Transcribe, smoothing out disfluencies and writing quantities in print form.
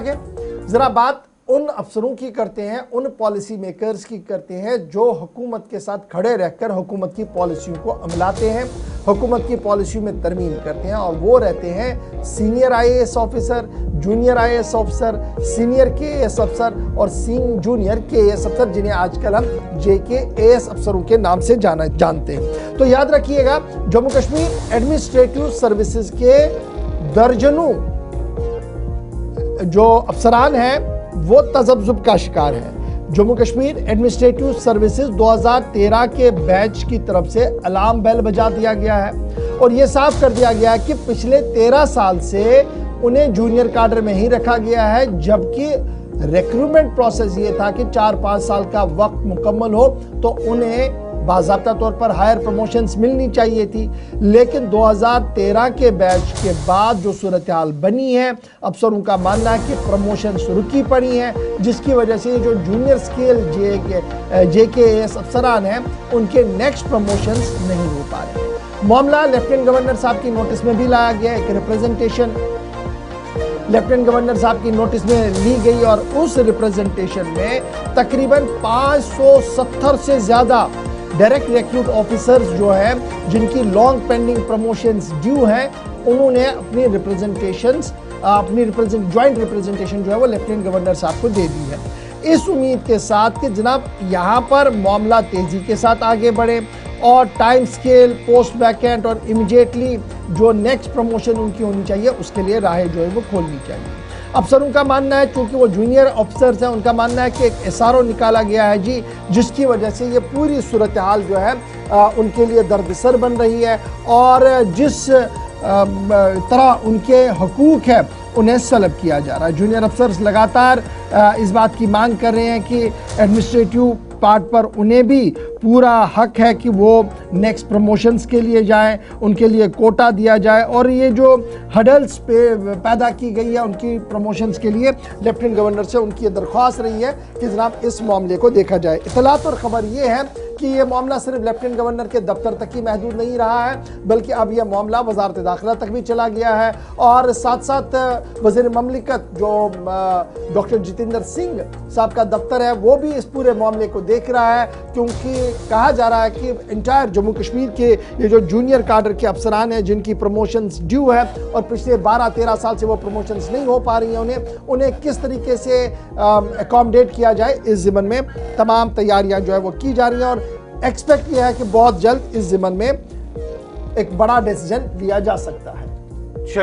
जरा बात उन अफसरों की करते हैं, उन पॉलिसी मेकर्स की करते हैं जो हुकूमत के साथ खड़े रहकर हुकूमत की पॉलिसियों को अमलाते हैं, हुकूमत की पॉलिसियों में तरमीम करते हैं। और वो रहते हैं senior IAS officer, junior IAS officer, senior KAS अफसर और जूनियर केएएस अफसर, जिन्हें आजकल हम जेकेएएस अफसरों के नाम से जानते हैं। तो याद रखिएगा, जम्मू कश्मीर एडमिनिस्ट्रेटिव सर्विसेज के दर्जनों जो अफसरान हैं वो तजब्जुब का शिकार है। जम्मू कश्मीर एडमिनिस्ट्रेटिव सर्विसेज 2013 के बैच की तरफ से अलार्म बेल बजा दिया गया है और यह साफ कर दिया गया है कि पिछले 13 साल से उन्हें जूनियर काडर में ही रखा गया है, जबकि रिक्रूटमेंट प्रोसेस ये था कि 4-5 साल का वक्त मुकम्मल हो तो उन्हें बाज़ाब्ता तौर पर हायर प्रमोशंस मिलनी चाहिए थी। लेकिन 2013 के बैच के बाद जो सूरत हाल बनी है, अफसरों का मानना है कि प्रमोशंस रुकी पड़ी हैं, जिसकी वजह से जो जूनियर स्केल जेकेएएस अफसरान हैं उनके नेक्स्ट प्रमोशंस नहीं हो पा रहे। मामला लेफ्टिनेंट गवर्नर साहब की नोटिस में भी लाया गया। एक रिप्रेजेंटेशन लेफ्टिनेंट गवर्नर साहब की नोटिस में ली गई और उस रिप्रेजेंटेशन में तकरीबन 570 से ज्यादा डायरेक्ट रिक्रूट ऑफिसर्स जो है जिनकी लॉन्ग पेंडिंग प्रमोशंस ड्यू हैं, उन्होंने अपनी ज्वाइंट रिप्रेजेंटेशन जो है वो लेफ्टिनेंट गवर्नर साहब को दे दी है, इस उम्मीद के साथ कि जनाब यहाँ पर मामला तेजी के साथ आगे बढ़े और टाइम स्केल, पोस्ट वैकेंट और इमीडिएटली जो नेक्स्ट प्रमोशन उनकी होनी चाहिए उसके लिए राहें जो है वो खोलनी चाहिए। अफसरों का मानना है, चूंकि वो जूनियर ऑफिसर्स हैं, उनका मानना है कि एक एसआरओ निकाला गया है जी, जिसकी वजह से ये पूरी सूरत हाल जो है उनके लिए दर्दसर बन रही है और जिस तरह उनके हकूक है उन्हें सलब किया जा रहा है। जूनियर अफसर्स लगातार इस बात की मांग कर रहे हैं कि एडमिनिस्ट्रेटिव पार्ट पर उन्हें भी पूरा हक है कि वो नेक्स्ट प्रमोशंस के लिए जाएं, उनके लिए कोटा दिया जाए और ये जो हडल्स पैदा की गई है उनकी प्रमोशंस के लिए लेफ्टिनेंट गवर्नर से उनकी दरख्वास्त रही है कि जनाब इस मामले को देखा जाए। इतलात और ख़बर ये है कि ये मामला सिर्फ लेफ्टिनेंट गवर्नर के दफ्तर तक ही महदूद नहीं रहा है, बल्कि अब यह मामला वजारत दाखिला तक भी चला गया है और साथ साथ वज़ीर ममलिकत जो डॉक्टर जितेंद्र सिंह साहब का दफ्तर है वो भी इस पूरे मामले को देख रहा है, क्योंकि कहा जा रहा है कि इंटायर जम्मू कश्मीर के ये जो जूनियर काडर के अफसरान हैं जिनकी प्रमोशंस ड्यू है और पिछले 12-13 साल से वो प्रमोशंस नहीं हो पा रही हैं, उन्हें किस तरीके से अकोमोडेट किया जाए, इस ज़िम्मन में तमाम तैयारियां जो है वो की जा रही हैं और एक्सपेक्ट किया है कि बहुत जल्द इस ज़िम्मन में एक बड़ा डिसीजन लिया जा सकता है।